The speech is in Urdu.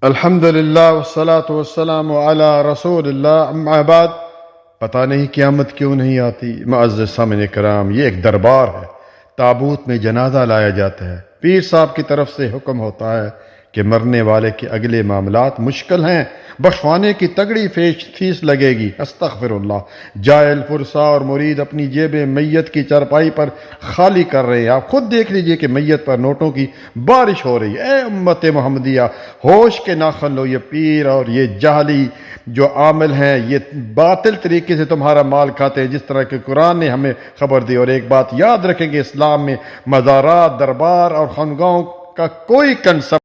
الحمدللہ والصلاة والسلام علی رسول اللہ، اما بعد۔ پتہ نہیں قیامت کیوں نہیں آتی۔ معزز سامعین کرام، یہ ایک دربار ہے، تابوت میں جنازہ لایا جاتا ہے، پیر صاحب کی طرف سے حکم ہوتا ہے کہ مرنے والے کے اگلے معاملات مشکل ہیں، بخشوانے کی تگڑی فیس لگے گی۔ استغفر اللہ۔ جائل فرسا اور مرید اپنی جیبیں میت کی چارپائی پر خالی کر رہے ہیں۔ آپ خود دیکھ لیجئے کہ میت پر نوٹوں کی بارش ہو رہی ہے۔ اے امت محمدیہ، ہوش کے ناخن لو۔ یہ پیر اور یہ جہلی جو عامل ہیں، یہ باطل طریقے سے تمہارا مال کھاتے ہیں، جس طرح کہ قرآن نے ہمیں خبر دی۔ اور ایک بات یاد رکھیں کہ اسلام میں مزارات، دربار اور خانقاہوں کا کوئی کنسپٹ